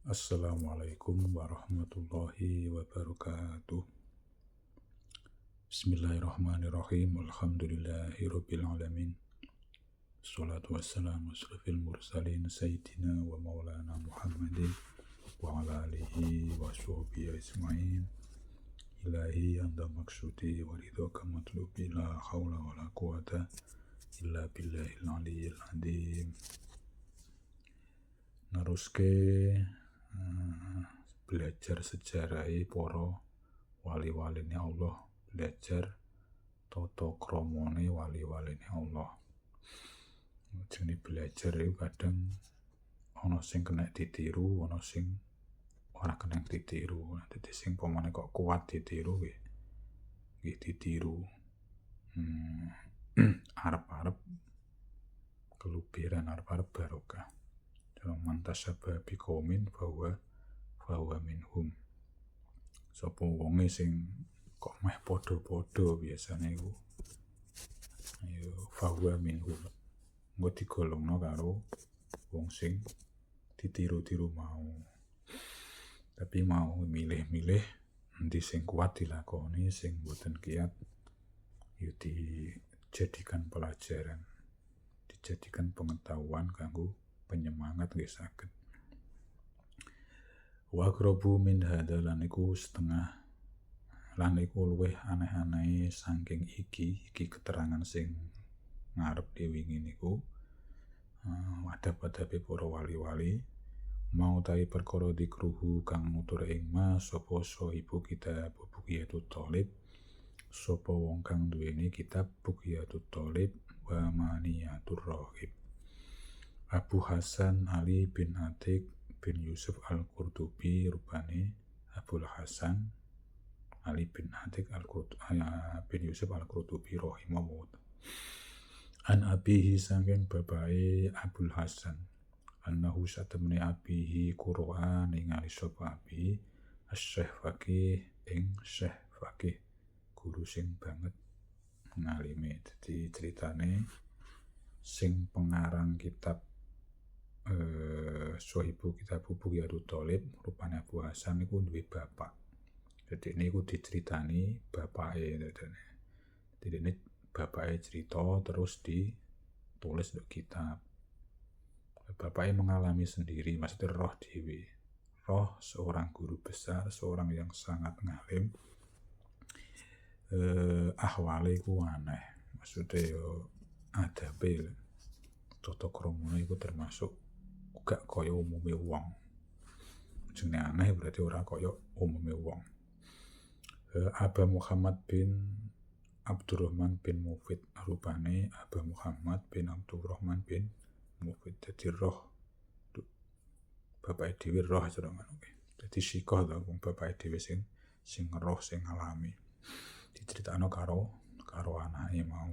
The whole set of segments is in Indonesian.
Assalamualaikum warahmatullahi wabarakatuh. Bismillahirrahmanirrahim. Alhamdulillahirabbil alamin. Wassalatu wassalamu asrafil mursalin sayyidina wa maulana Muhammadin wa ala alihi wa sahbihi ajma'in. Ilahi anta maksudi wa ridhaka matlubi la haula wa la quwata illa billahil aliyyil azim. Neruske belajar sejarah para wali-waline Allah, belajar tata kramane wali-waline Allah. Jenenge belajar itu kadang ana sing kena ditiru, ana sing ora kena ditiru. Dadi sing pemane kok kuat ditiru nggih ditiru. Arep-arep keluberan, arep-arep barokah. Man tasabbaha biqaumin fahuwa minhum. Sapa wonge sing kok meh padha-padha biasane iku ya fahuwa minhum. Engko digolongno karo wong sing ditiru-tiru mau. Tapi mau milih-milih endi sing kuat dilakoni, sing boten kiat ya dijadikan pelajaran, dijadikan pengetahuan kanggo penyemangat nggih saged. Wa aqrabu min hadza lan iku setengah lan iku luwih aneh-aneh saking iki keterangan sing ngarep diwingi niku. Wadhab-wadhabe para wali-wali mau tahi perkara dikruhu kang nutur ing mas sapa ibu kitab Bughyatul Thalib, sapa wong kang duweni kitab Bughyatul Thalib wa Maniyatur Raghib. Abu Hasan Ali bin Atiq bin Yusuf Al-Qurtubi, rupane Abul Hasan Ali bin Atiq bin Yusuf Al-Qurtubi rahimahullah. An abihi saking bapake Abul Hasan, annahu satemene abihi Qur'an ningali sapa abi Asy-Syaikh Faqih ing Syekh Faqih, guru sing banget ngalime. Dadi ceritane sing pengarang kitab Sohibu kitab Bughyatul Thalib rupane Abu Hasan iku duwe bapak. Jadi niku diceritani bapake dadane. Jadi ini bapake cerita terus ditulis di kitab. Bapake mengalami sendiri, maksudnya roh dewi. Roh seorang guru besar, seorang yang sangat ngalim. Ahwale iku aneh. Maksudnya yo adabe tata kramane iku termasuk gak kaya umume wong. Jenenge aneh berarti ora kaya umume wong. Aba Muhammad bin Abdurrahman bin Mufid, rupane Aba Muhammad bin Abdurrahman bin Mufid. Dadi roh bapake dhewe roh cara ngono kuwi. Dadi sikoh to wong bapake dhewe sing roh sing ngalami. Diceritakno karo anake mau.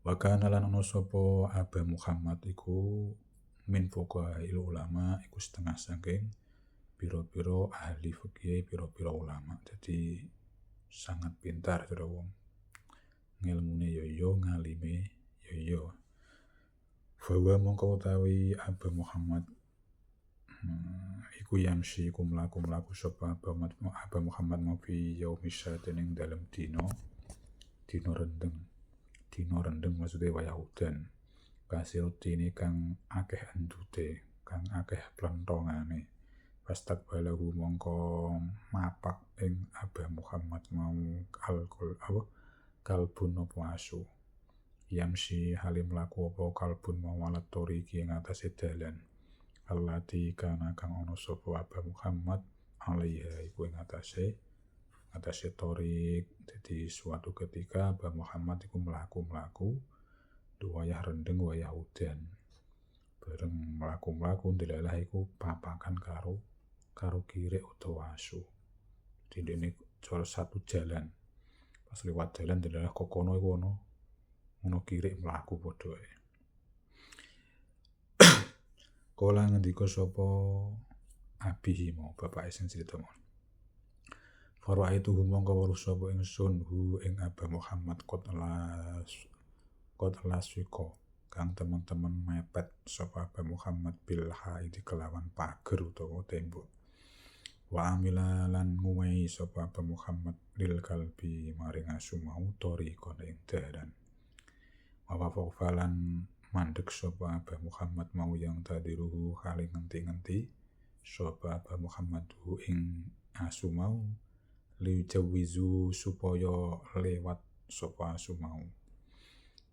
Wa kana lan ana sapa Aba Muhammad iku min fuqaha'il ulama, iku setengah saking pira-pira ahli fikih, pira-pira ulama. Jadi sangat pintar cara wong. Ngilmune yo ngalime yo. Fawa mongko utawi Aba Muhammad iku yamsi iku mlaku-mlaku sapa Aba Muhammad ngopi yaumisya ing dalem dina rendeng maksudnya wayah udan. Kasil dini kang akeh endute, kang akeh plentongane. Pastak balahu mongko mapak ing Aba Muhammad mau kalbun apa asu. Yamsi halim laku apa kalbun mau alat toriki ing atase dalan. Allati kana kang ana sapa Aba Muhammad alaiha iku ing atase torik. Jadi suatu ketika Aba Muhammad iku mlaku-mlaku wayah rendeng wayah udan. Bareng mlaku-mlaku ndelalah iku papakan karo kirek utawa asu. Jadi ini cara satu jalan. Pas lewat jalan ndelalah kok kono iku ono kirek mlaku padha ae. Kala ngendika sapa abihi mau bapake sing crita mau. Fara itu mongko weruh sapa ingsun ing Aba Muhammad qad laswiko kang temen-temen mepet sapa Aba Muhammad bil haidi kelawan pager utawa tembok. Wa amila lan nguwehi sapa Aba Muhammad lil kalbi maring asu mau tori kono ing dalan. Wa wafalan mandek sapa Aba Muhammad mau yang tadiruhu kali ngenti-ngenti sapa Aba Muhammad ing asu mau li jawizu supaya lewat sapa asu mau.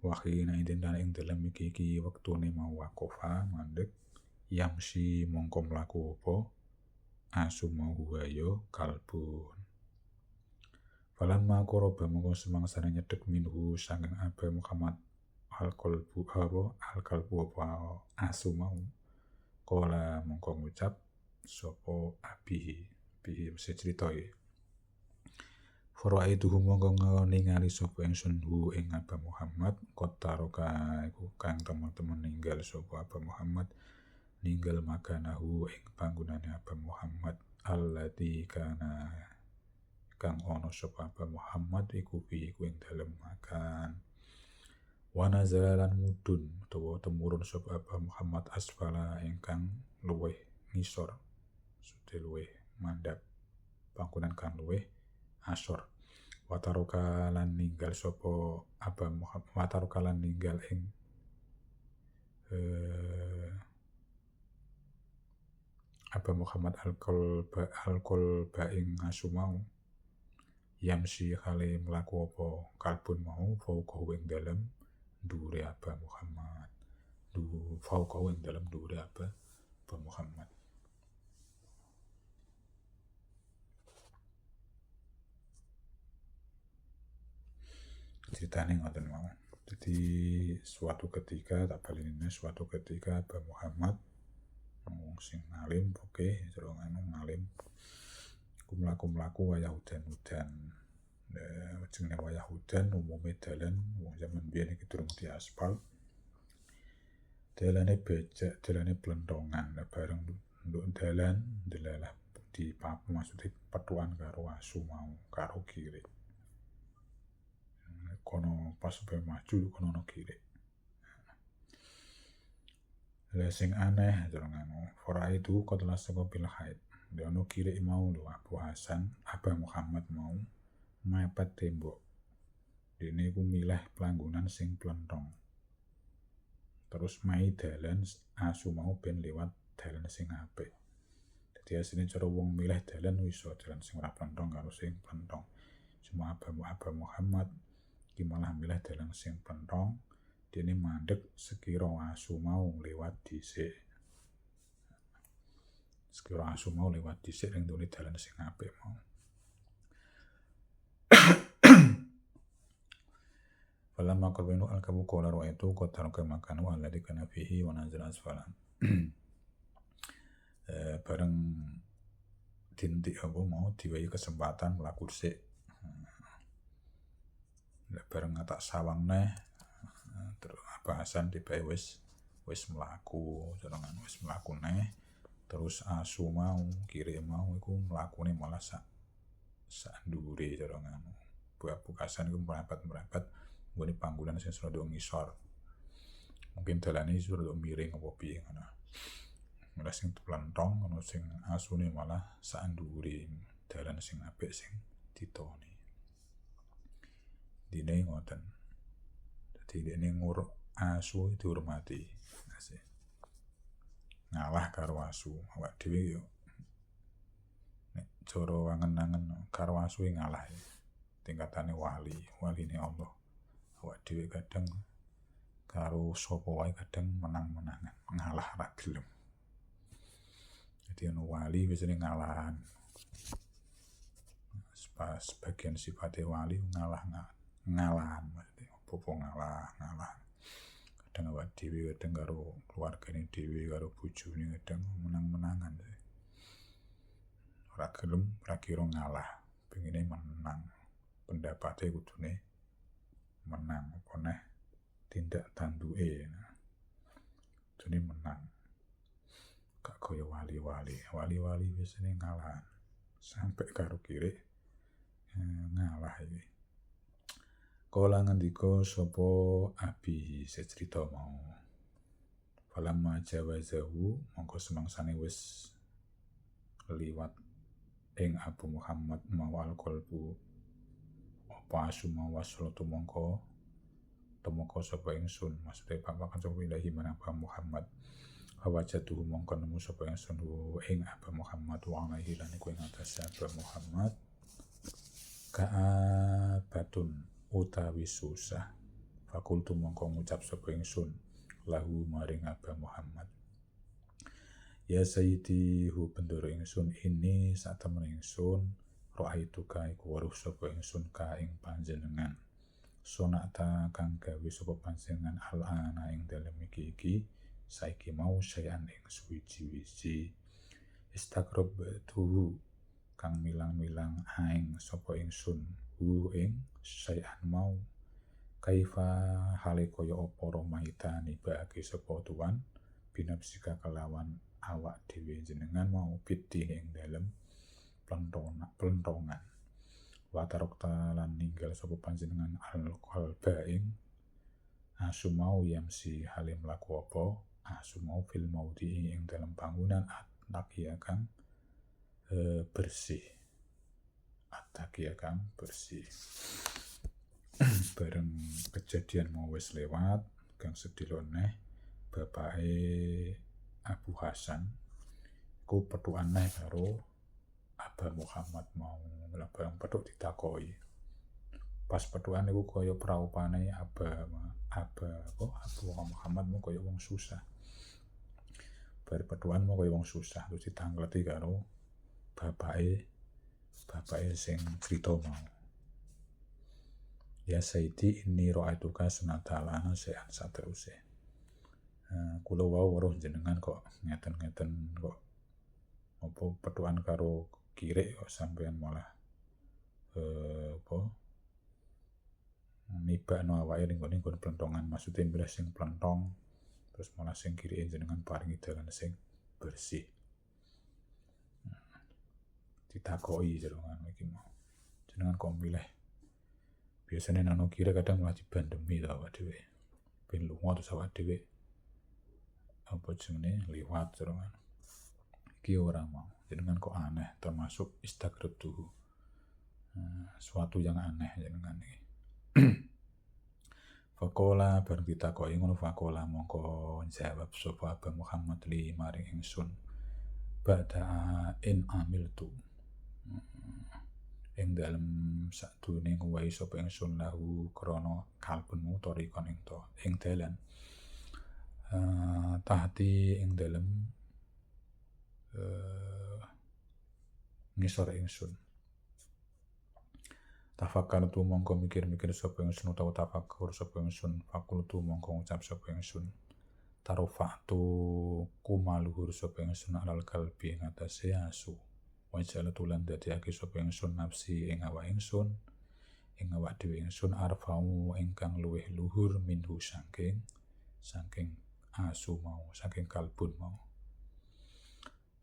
Wahina idin ing dalam iki wektune mau wakofa mandek yamsi mongko mlaku apa asu mau huwayo kalbun. Falamma qoroba mongko semangsane nyedhek minhu sanging Aba Muhammad al-qalbu apa asu mau. Kala mongko ngucap sapa bihi mesti critoi. Fara itu mongko ningali sapa ingsun ing Aba Muhammad kotaroka iku kang teman-teman ninggal sapa Aba Muhammad ninggal makanahu ing panggonane Aba Muhammad alladzi kana kang ono sapa Aba Muhammad iku ing dalem makan. Wa nazalan mudun utawa temurun sapa Aba Muhammad asfala ingkang luweh ngisor sude luweh mandhap panggonan kang luweh asor. Wataroka lan ninggal sapa Aba Muhammad wataroka lan ninggal ing Aba Muhammad al-qalba ing asu mau yamsi khale mlaku apa kalbun mau fauqa ing dalem dhuwure Aba Muhammad fauqa ing dalem dhuwure Aba Muhammad. Ceritanya ngoten mau. Jadi suatu ketika Aba Muhammad wong sing alim oke jero ngalim ku mlaku-mlaku wayah udan-udan. Jenenge wayah udan umume dalan wong zaman biyen iki durung diaspal. Dalane becek, dalane blendongan bareng nduk dalan delalah di maksudnya petuan karo asu mau karo kiri. Kono pas sampai maju kono ono kiri. Lah sing aneh jero ngono, fora itu kotelah saka bil haid. Dia ono kiri mau lho Abu Hasan, Aba Muhammad mau mepet tembok. Dene iku milih pelanggunan sing plentong. Terus mai dalan asu mau ben lewat dalan sing apik. Dadi asline cara wong milih dalan iso dalan sing ora plentong karo sing plentong. Cuma Aba Muhammad iki malah milih dalan sing plentong. Dene mandek sekira asu mau lewat dhisik. Sekira asu mau lewat dhisik ning dene dalan sing apik mau. Falamma qabinu al-kabu qala ra'aitu qataraka makanu alladhi kana fihi wa nazala asfala. Bareng dintik apa mau diwehi kesempatan mlaku sik. Bareng tak sawang neh terus Aba Hasan tibae wis mlaku jenengan wis mlaku neh terus asu mau kiri mau iku mlakune malah sak ndhuwure jenengan Abu Hasan iku merapat nggone panggonan sing rada ngisor mungkin dalane iso rada miring apa piye ngono malah sing plentong ono sing asune malah sak ndhuwure dalan sing apik sing ditoni dine ngoten. Dadi dene asu dihormati. Asih. Ngalah karo asu, awak dhewe yo nek cara angen-angen karo asu ngalah. Tingkatane waline Allah. Awak dhewe kadang karo sapa wae kadang menang-menangan, ngalah ra gelem. Dadi ono wali biasane ngalahan. Sebagian sifatnya wali ngalahan maksudnya apa ngalah kadang awak dhewe kadang karo keluargane dhewe karo bojone kadang menang-menangan ora gelem ora kira ngalah pengine menang pendapatnya kudune menang apa neh tindak tanduke kudune menang gak kaya wali biasane ngalahan sampai karo kiri ngalah iki Kala ngendika sapa Abi secrita mau. Falamma jawazahu mongko semangsane wis liwat ing Abu Muhammad mawal qalbu apa asu mawasal tumangka sapa ingsun maksude bapak kanca wilahi marang Abu Muhammad awajatuhu mongko nemu sapa ingsun ing Abu Muhammad wa alaihi lan iku ing atase Abu Muhammad ka'abatun utawi susah fakultu mongko ngucap sapa ingsun lahu maring Abu Muhammad ya sayyidi hu pendoro ingsun ini satemen ingsun ra'aituka iku weruh sapa ingsun ka ing panjenengan sonata kang gawe sapa panjenengan al-ana ing dalem iki saiki mau sayan ing suwiji-wiji istagrob tuhu kang milang-milang aing sapa ingsun hu ing sayan mau kaifa hale kaya apa romaita nibake sapa tuan binapsika kelawan awak dhewe jenengan mau piti ing dalem plentongan watarokta lan ninggal sapa panjenengan al-qalba ing asu mau yamsi hale mlaku apa asu mau fil maudi ing dalem bangunan at-taqiyah kang bersih at-taqiyah kang bersih bareng kejadian mau wis lewat kang sedilo neh bapake Abu Hasan ku petukan neh karo Abu Muhammad mau bareng petuk ditakoki pas petukan iku kaya praupane Abu Muhammad mau kaya wong susah bar petukan mau kaya wong susah terus ditangleti karo bapake sing crita mau ya sayyidi ini ra'aituka sunatala sean sateruse kula wau weruh jenengan kok ngeten-ngeten kok apa petukan karo kirik kok sampean malah nibakno awake ning nggon plentongan maksudnya milih sing plentong terus malah sing kirike jenengan paringi dalan sing bersih ditakoki jenengan iki mau jenengan kok milih biasanya nang kira kadang malah dibandemi to awake dhewe ben lunga terus awake dhewe apa jenenge liwat jenengan iki ora mau jenengan kok aneh termasuk istagrab tuh suatu yang aneh jenengan iki Fakola bareng ditakoki ngono fakola mongko jawab sapa Abu Muhammad li maring ingsun ba'da in amiltu ing dalem sadurunge nguwahi sapa ingsun lahu krana kalbenmu torikon ing dalan tahti ing dalem ngisor ingsun tafakkartu mongko mikir-mikir sapa ingsun utawa tafakkur sapa ingsun fakultu mongko ngucap sapa ingsun tarofatu kumaluhur sapa ingsun alal kalbi ing atase asu wajala tulan dadiake sapa ingsun nafsi ing awak ingsun ing awak dhewe ingsun arfau ingkang luwih luhur minhu saking asu mau saking kalbun mau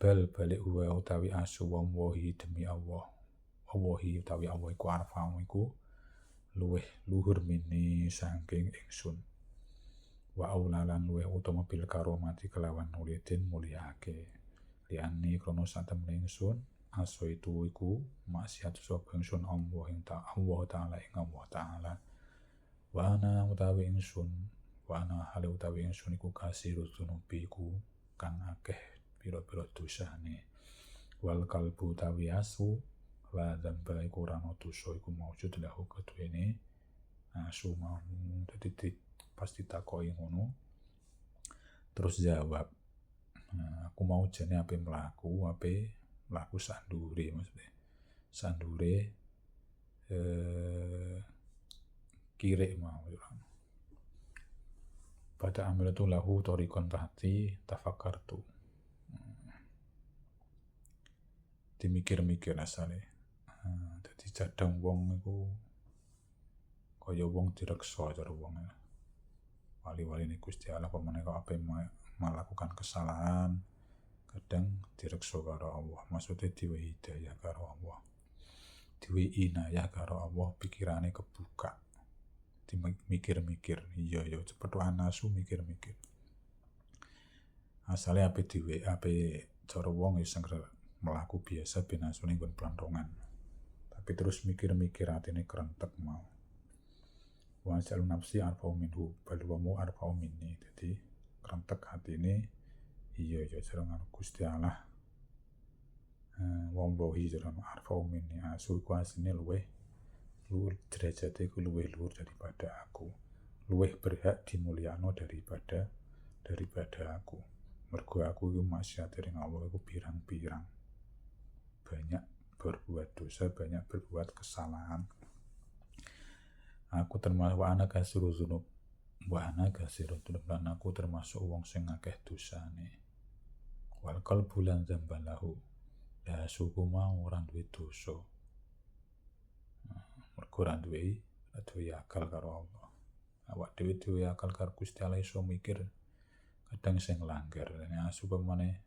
balik uwa utawi asu wahi demi Allah wahi utawi Allah iku arfau iku luwih luhur mini saking ingsun wa aulalan luwih utama bil karomati kelawan ulidin mulyake liani krono satemene ingsun aso itu iku maksiat sapa ingsun Allah ing Allah taala ing Allah taala wa ana utawi ingsun wa ana hale utawi ingsun iku kasirut dunubiku kang akeh pira-pira dosane wal kalbu utawi asu la dzamba iku ora ana dosa iku maujud lahu keduwene asu mau dadi pas ditakoki ngono terus jawab aku mau jane ape mlaku sandure maksudnya sandure kirik mau pada ambil itu lahu torikon tahti tafakkartu dimikir-mikir asale dadi jadang wong iku kaya wong direksa cara wong wali-wali ini Gusti Allah pemene kok ape melakukan kesalahan kadang direksa karo Allah maksudnya diwe hidayah karo Allah diwe inayah karo Allah pikirane kebuka mikir-mikir, iya cepet wae nasu mikir-mikir. Asale ape dhewe, ape cara wong sing mlaku biasa ben asune nggon plantongan. Tapi terus mikir-mikir atine krentek mau. Wa jalu nafsi arfa'u minhu, balwamu arfa'u minni. Jadi krentek hatine iya cara karo Gusti Allah. Wong bohi cara arfa'u minni, asu ku asine luweh derajate ku luwih luhur daripada aku. Luwih berhak dimulyakno daripada aku. Mergo aku iku maksiat ing Allah iku pirang-pirang. Banyak berbuat dosa, banyak berbuat kesalahan. Aku termasuk anak kasiro zunub. Wa ana kasiro zunub, lan aku termasuk wong sing akeh dosane. Wal qalbu lan dzambalahu. Ya suku mau ora duwe dosa. Mergo ora duwe akal karo Allah. Awak dhewe duwe akal karo Gusti Allah iso mikir kadang sing langgar. Asu pemane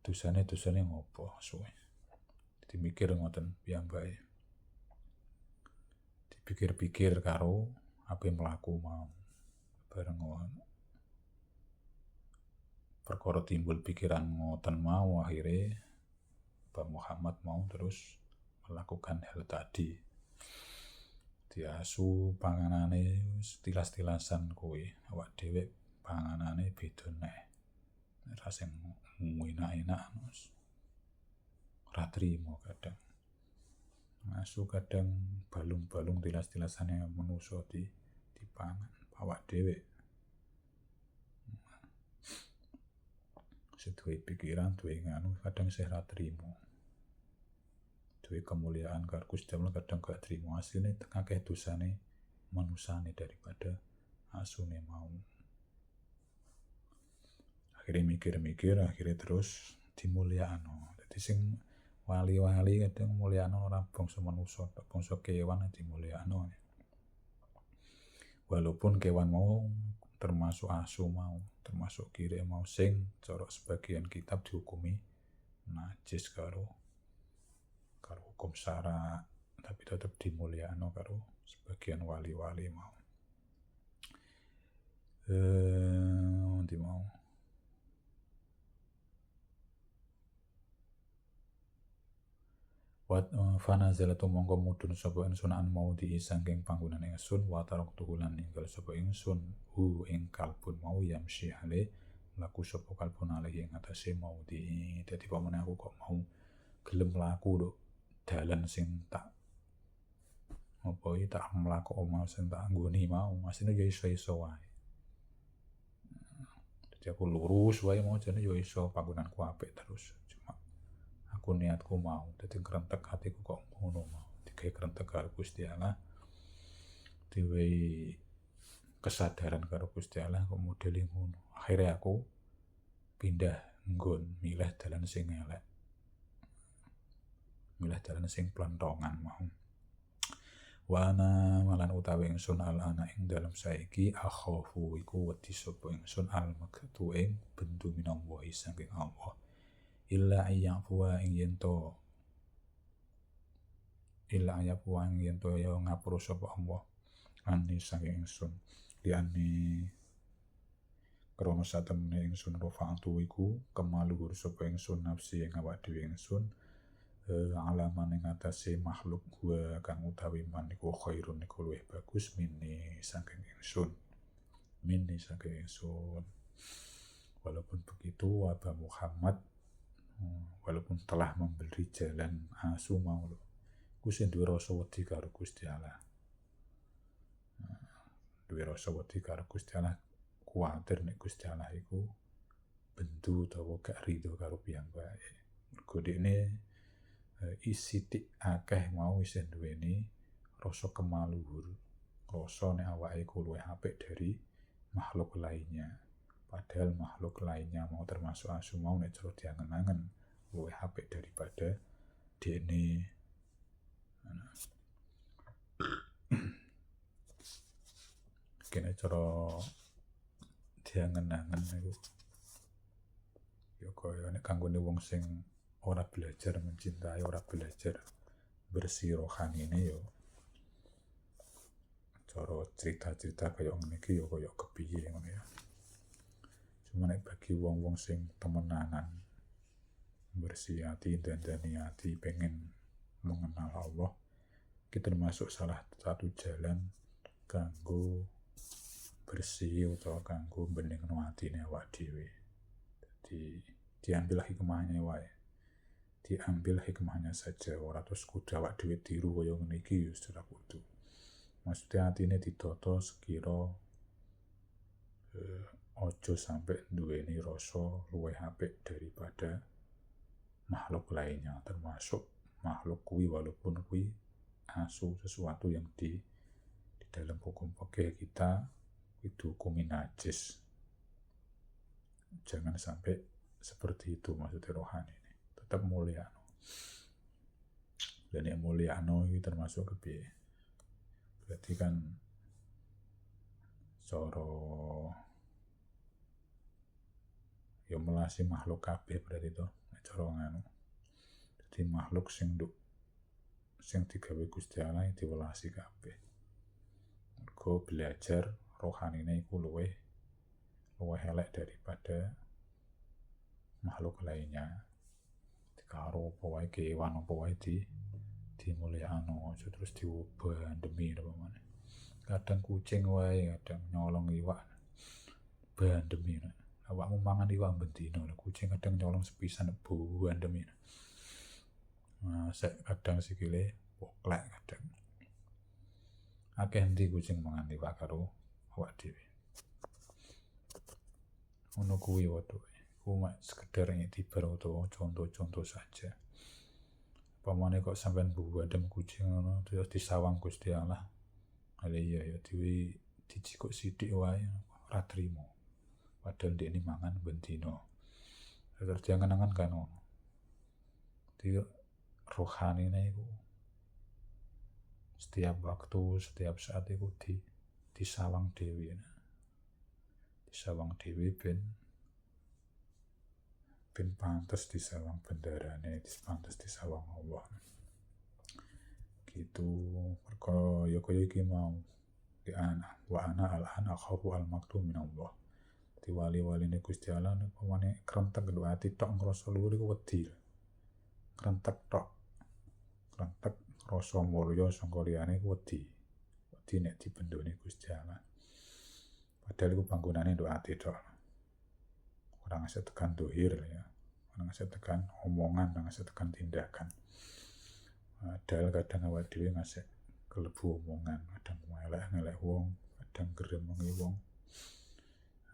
dosane ngopo suwe. Dimikir ngoten piyambake. Dipikir-pikir karo ape mlaku mau. Bareng perkara timbul pikiran ngoten mau akhirnya Pak Muhammad mau terus melakukan hal tadi. Diasu panganane tilas-tilasan kowe, awak dhewe panganane beda neh. Ora sing enak-enak ora trimo kadang. Asu kadang balung-balung tilas-tilasane manusa dipangan awak dhewe. Seduwe pikiran, duwe nganu kadang sih ora trimo. Duwe kemuliaan karo Gusti Allah kadang gak trimo, asline akeh dosane manusane daripada asune mau. Akhirnya mikir-mikir, akhirnya terus dimulyakno. Dadi sing wali-wali kadang mulyakno ora bangsa manusa, bangsa kewan dimulyakno. Walaupun kewan mau termasuk asu mau, termasuk kire mau sing cara sebagian kitab dihukumi najis karo hukum syara, tapi tetap dimulyakno karo sebagian wali-wali mau. Di mau fanazalatu mongko mudhun sapa ingsun an mau di saking panggonan ingsun wa taraktu lan ninggal sapa ingsun hu ing kalbun mau yamsi ale laku sapa kalbun ale ing atase mau di. Dadi pamane aku kok mau gelem laku lho dalan sing tak apa iki tak mlaku omah sing tak nggoni mau asine ya iso-iso wae. Dadi aku lurus wae mau jane ya iso panggonanku apik terus. Aku niatku mau, dadi krentek hatiku kok ngono mau. Digawe krentek karo Gusti Allah. Diwehi kesadaran karo Gusti Allah kok modele ngono. Akhirnya aku pindah nggon milih dalan sing elek. Milih dalan sing plantongan mau. Wana malan utawi ingsun ana ing dalem saiki akhafu iku wedi sapa ingsun al-maktu ing bendu minallah saking Allah. Illa ayyafuwa ing yento ya ngapura sapa Allah ani saking ingsun liyane krana satemene ingsun rofa'atu iku kemaluhur sapa ingsun nafsi ing awak dhewe ingsun alaman ing atase makhluk gua kang utawi man iku khairun iku luwih bagus minni saking ingsun. Walaupun begitu Aba Muhammad walaupun telah memberi jalan asu mau ku sing duwe rasa wedi karo Gusti Allah. Duwe rasa wedi karo Gusti Allah, kuwatir nek Gusti Allah iku bendu utawa gak rido karo piyambake. Mergo dekne sithik akeh mau isih duweni rasa kemaluhur, rasa nek awake iku luwih apik dari makhluk lainnya. Padahal makhluk lainnya mau termasuk asu mau nek cara diangen-angen luwih apik daripada dene. Kene cara diangen-angen iku ya kaya nek kanggone wong sing ora belajar mencintai, ora belajar bersih rohanine ya cara cerita-cerita kaya ngene iki ya kaya kepiye ngono ya. Cuma nek bagi wong-wong sing temenanan bersih hati, dandani hati, pengen mengenal Allah, iki termasuk salah satu jalan kanggo bersih utawa kanggo beningno atine awak dhewe. Jadi diambil hikmahnya wae. Diambil hikmahnya saja, ora terus kudu awak dhewe tiru kaya ngene iki ya ora kudu. Maksudnya atine ditata sekira ojo sampai duweni rasa luwih apik daripada makhluk lainnya, termasuk makhluk kuwi walaupun kuwi sesuatu yang di dalam hukum fikih kita itu hukumi najis. Jangan sampai seperti itu maksudnya rohani ini. Tetap mulyano. Dan yang mulyano ini termasuk kepiye? Berarti kan cara ya melasi makhluk kabeh berarti itu cara ngono. Jadi makhluk sing digawe Gusti Allah diwelasi kabeh. Mergo belajar rohanine iku luwih elek daripada makhluk lainnya. Karo apa wae kewan apa wae dimulyakno aja terus diubandemi apa meneh. Kadang kucing wae kadang nyolong iwak bandemi. Awakmu mangan iwak bendino, kucing kadang nyolong sepisan bandemi. Sek kadang sikile poklek kadang. Akeh ndi kucing mangan iwak karo awak dhewe. Ono kuwi wae. Cuma sekedar ngitibar atau contoh-contoh saja. Pamane kok sampean buadem kucing ngono terus disawang Gusti Allah. Ale iya ya dicikuk sithik wae ora trimo. Padahal dia ini mangan bendino. Terus jangan-jangan kan ngono. Jadi rohanine iku setiap waktu, setiap saat iku disawang dhewe. Disawang dhewe ben pantes disawang bendarane, pantes disawang Allah. Gitu, perkara ya kaya iki mau di wa ana al-ana khafu al-maktum min Allah. Di wali-waline Gusti Allah pamane krentek doa ati tok ngrasa luhur iku wedi. Krentek tok. Krentek rasa mulya sangka liyane iku wedi. Wedi nek dibendone Gusti Allah. Padahal iku panggonane doa ati tok. Ora ngasih tekan dohir ya. Ora ngasih tekan omongan, ora ngasih tekan tindakan. Padahal kadang awak dhewe ngasih kelebu omongan, kadang ngelek wong, kadang gremengi wong.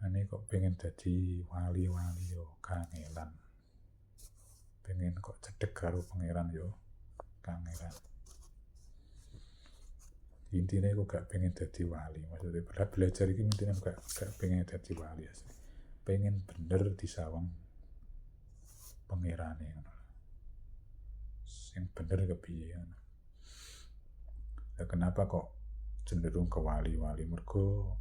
Ane kok pengen dadi wali-wali yo kangelan. Pengen kok cedhek karo pangeran yo kangelan. Intine kok gak pengen dadi wali, maksudnya belajar iki intine gak pengen dadi wali asli. Pengen bener disawang pangerane ngono. Sing bener kepiye ngono. Lah kenapa kok cenderung ke wali-wali? Mergo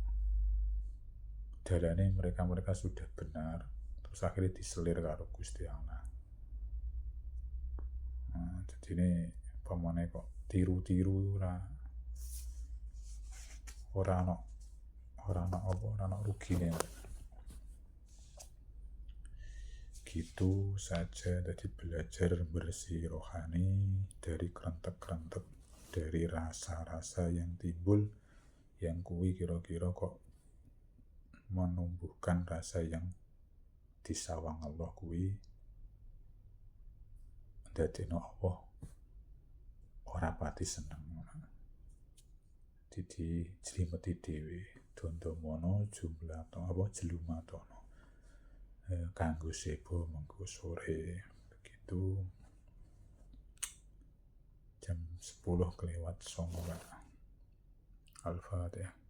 dalane mereka sudah benar, terus akhirnya diselir karo Gusti Allah. Jadi ini pamane kok tiru-tiru ora ana rugine. Gitu saja, jadi belajar bersih rohani dari krentek-krentek, dari rasa-rasa yang timbul, yang kuwi kira-kira kok menumbuhkan rasa yang disawang Allah kuwi dadekno Allah ora pati seneng. Dadi jlimeti dhewe dondomono jumlah apa jelumatono. Kanggo sebo mengko sore begitu jam 10:09. Al-Fatihah.